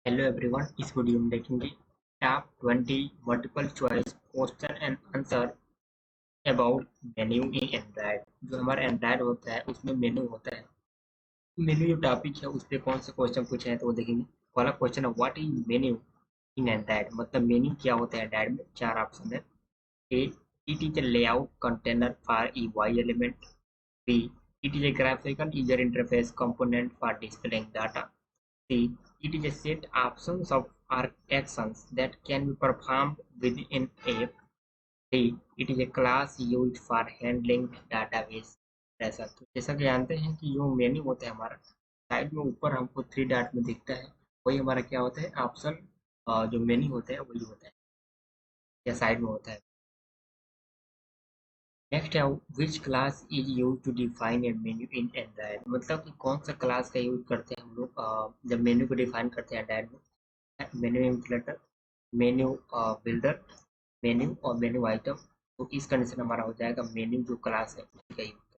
Hello everyone, इस video में देखेंगे top 20 multiple choice question and answer about menu in Android. जो हमारा एंड्रॉयड होता है उसमें मेन्यू होता है। मेन्यू जो टॉपिक है उस पर कौन से क्वेश्चन पूछे हैं तो वो देखेंगे। पहला क्वेश्चन है what is menu in Android, मतलब मेन्यू क्या होता है एंड्रॉयड में। चार ऑप्शन है। A, it is a layout container for UI element. B, it is a graphical user interface component for displaying data. C, it is a set options of actions that can be performed within app. D, it is a class used for handling database. ऐसा तो जैसा कि जानते हैं कि जो menu होता है हमारा साइड में ऊपर हमको थ्री डॉट में दिखता है, वही हमारा क्या होता है ऑप्शन। जो मेन्यू होता है वही होता है या साइड में होता है। नेक्स्ट है which class is use to define a menu in Android, मतलब कि कौन सा क्लास का यूज करते हैं हम लोग जब मेन्यू को डिफाइन करते हैं एंड्रॉयड में। मेन्यू इम्प्लेटर, मेन्यू बिल्डर, मेन्यू और मेन्यू आइटम। तो इस कंडीशन हमारा हो जाएगा मेन्यू जो क्लास है उसी का use.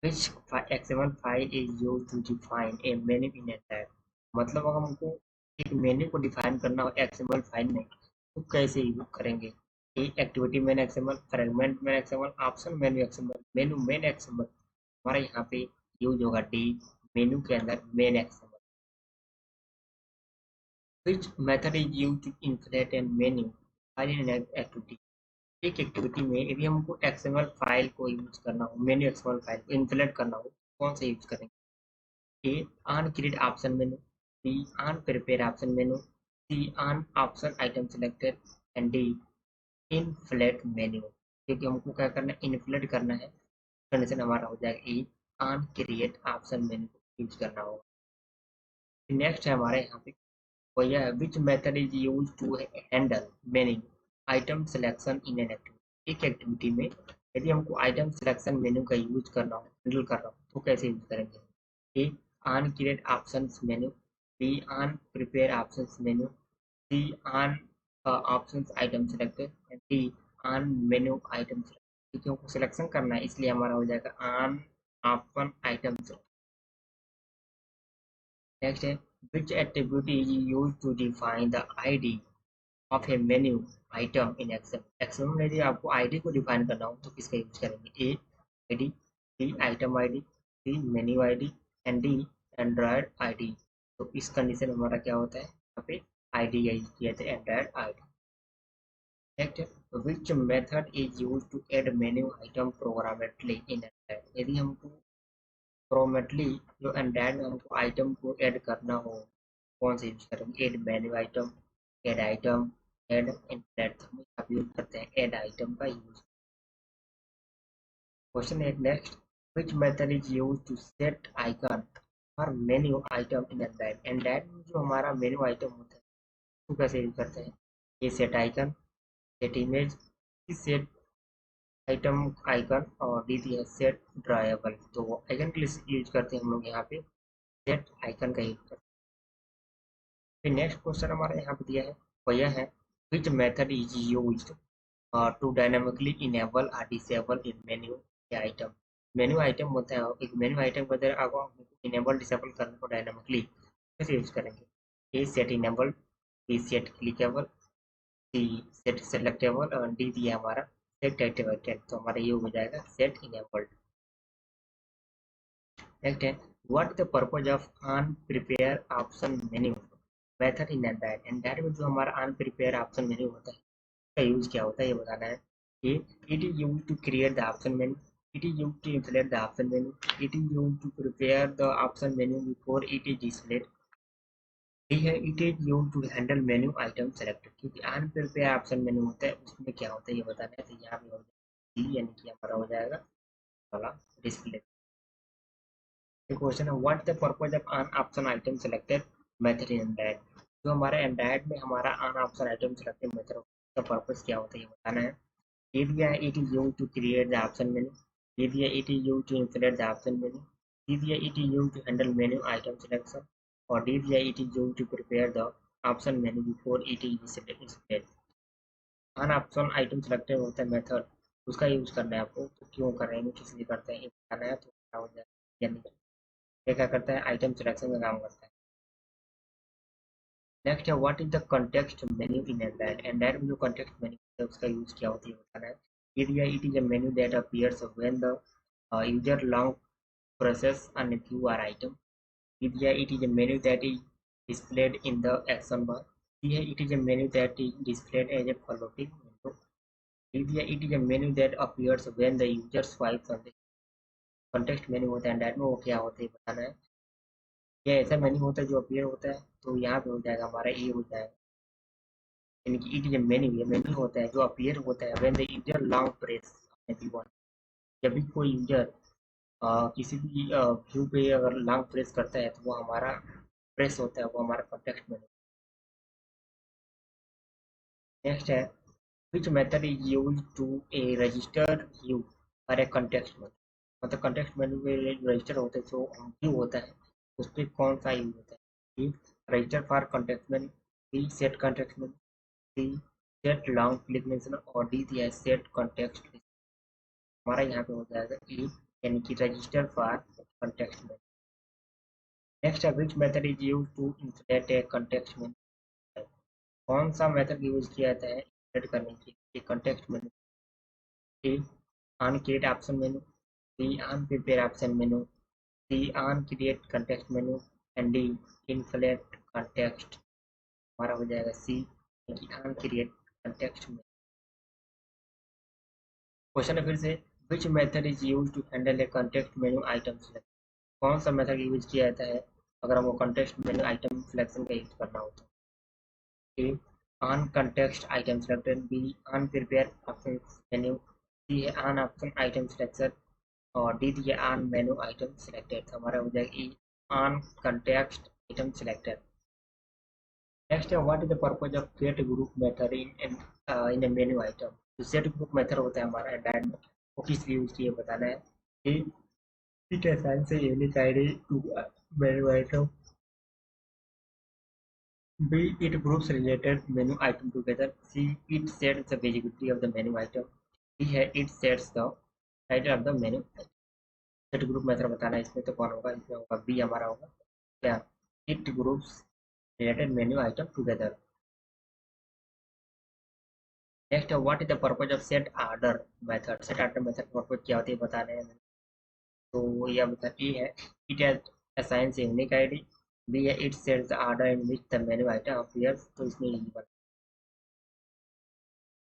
Which XML file is use to define a menu in Android, मतलब अगर हमको एक मेन्यू को डिफाइन करना हो एक्सएमएल फाइल में तो कैसे यूज करेंगे। A, activity main XML, fragment main XML, option menu XML, menu main XML. हमारा यहाँ पे यूज होगा डी, मेन्यू के अंदर main XML. Which method is use to inflate and menu file in activity, एक एक्टिविटी में यदि हमको एक्सएमएल फाइल को यूज करना हो, मेन्यू एक्सएमएल फाइल को इन्फिलेट करना हो, कौन सा यूज करेंगे। A, on create option menu, B, on prepare option menu, C, on option item selected and D, inflate menu. क्योंकि हमको क्या करना है, इनफ्लेट करना है, कंडीशन हमारा हो जाएगा A, on create option menu use करना होगा। नेक्स्ट है हमारे यहाँ पे वो यह है which method is use to handle menu item selection in an activity, एक एक्टिविटी में यदि हमको आइटम सिलेक्शन मेन्यू का यूज करना हो, हैंडल करना हो तो कैसे यूज करेंगे। A, on create options menu, B, on prepare options menu, C, on options item selected and D, on menu item selected. क्योंकि हमको सिलेक्शन करना है इसलिए हमारा हो जाएगा ऑन ऑप्शन आइटम। नेक्स्ट है which attribute is used to define the ID of a menu item in Excel। Excel में यदि आपको आईडी को डिफाइन करना हो तो किसका यूज करेंगे। A, ID, B, item ID, C, menu ID and D, Android ID. तो इस कंडीशन में हमारा क्या होता है, यहाँ पे आईडी यूज किया था, Android ID. Next which method is used to add menu item programmatically in Android, यदि हमको प्रोमेटली जो एंड्रॉयड में हमको आइटम को ऐड करना हो कौन सा यूज करेंगे। Add menu item, add item, add inflate, हम आप यूज करते हैं ऐड आइटम का यूज। क्वेश्चन है next which method is use to set icon for menu item in Android, Android में जो हमारा मेन्यू आइटम होता है उसको कैसे यूज करते हैं। ये set icon, set image, set item icon और दी है सेट ड्राएबल। तो आइकन के लिए यूज करते हैं हम लोग यहाँ पे सेट आइकन का यूज करते हैं। फिर नेक्स्ट क्वेश्चन हमारा यहाँ पे दिया है वो यह है which method is used to dynamically enable और disable in menu item. Menu item होता है, एक मेन्यू आइटम को अगर आपको इनेबल डिसेबल करने को डायनामिकली कैसे यूज करेंगे। A, set enable, B, set clickable, C, set selectable और डी दिया हमारा सेट एक्टिवेटेड। तो हमारा ये हो जाएगा सेट इनेबल्ड। नेक्स्ट है what the purpose of unprepare option menu method in Android, Android में जो हमारा अनप्रिपेयर ऑप्शन मेन्यू होता है उसका यूज क्या होता है ये बताना है। ये it is use to create the option menu, it is use to inflate the option menu, it is use to prepare the option menu before it is displayed. D है it is use to handle menu item selected, क्योंकि unprepare option menu होता है उसमें क्या होता है ये बताना है। तो यहाँ पे हो जाएगा यानी कि हमारा हो जाएगा वाला डिस्प्ले। क्वेश्चन है what the purpose of un option item selected method in Android, जो हमारे एंड्रॉयड में हमारा un option item selected method का पर्पज क्या होता है ये बताना है। ये दिया है it is use to create the option menu, ये दिया it is use to inflate the option menu, ये दिया it is use to handle menu item selection और डी दिया it is use to prepare the option menu before it is displayed. An option item selected होता है method, उसका use करना है आपको, तो क्यों कर रहे हैं किस लिए करते हैं ये बताना है। तो क्या हो जाएगा यानी ये क्या करता है आइटम सिलेक्शन का काम करता है। नेक्स्ट है what is the context menu in Android. Android में जो कॉन्टेक्स्ट मेन्यू है उसका यूज क्या होता है बताना है। It is a menu that appears when the user long presses an view or item. it is a menu that is displayed in the action bar. Here it is a menu that is displayed as a floating window. Here it is a menu that appears when the user swipes on the context menu होता है and में वो क्या होता है बताना है। यह ऐसा मेन्यू होता है जो अपीयर होता है, तो यहाँ पे हो जाएगा हमारा ये हो जाएगा, यानी कि इट इज ए मेन्यू, ये मेन्यू होता है जो अपीयर होता है when the user long press keyboard. जब भी कोई यूजर किसी भी व्यू पे अगर लॉन्ग प्रेस करता है तो वो हमारा प्रेस होता है, वो हमारा कॉन्टेक्स्ट मेन्यू। नेक्स्ट है which method is used to a register view और a context menu। मतलब context menu में जो register होता है, जो view होता है, उस पर कौन सा यूज होता है। A register for context menu, B set context menu, C set long click mention और D दिया है set context list। हमारा यहाँ पे हो जाएगा E, यानी कि register for context menu। Next है which method is used to insert a context menu। कौन सा मेथड यूज किया जाता है insert करने के लिए context menu। A on create option menu, B on prepare option menu, C on create context menu and D inflate context। हमारा हो जाएगा C कि on create context menu। Question है फिर से which method is used to handle a context menu item select। कौन सा method use किया जाता है अगर हमको context menu item selection का यूज करना होता है। A on context item selected, B on prepare options menu, C है on option item selection और डी दिया ऑन मेनू आइटम सिलेक्टेड। हमारा हो जाएगा E on context item selected. Next है what is the purpose of set group method in a menu item. जो set group method होता है हमारा एंड्रॉइड में, वो किस लिए यूज किया बताना है। A it assigns a unique ID to menu item, B it groups related menu item together, C it sets the visibility of the menu item, D है it sets the title of the menu. Set group method बताना है इसमें, तो कौन होगा, इसमें होगा B हमारा होगा क्या, it groups related menu item together. Next what is the purpose of set order method. Set order method purpose क्या होती है बताना है। तो यह बता ए है it has assigns a unique ID, B है it sets the order in which the menu item appears. तो इसमें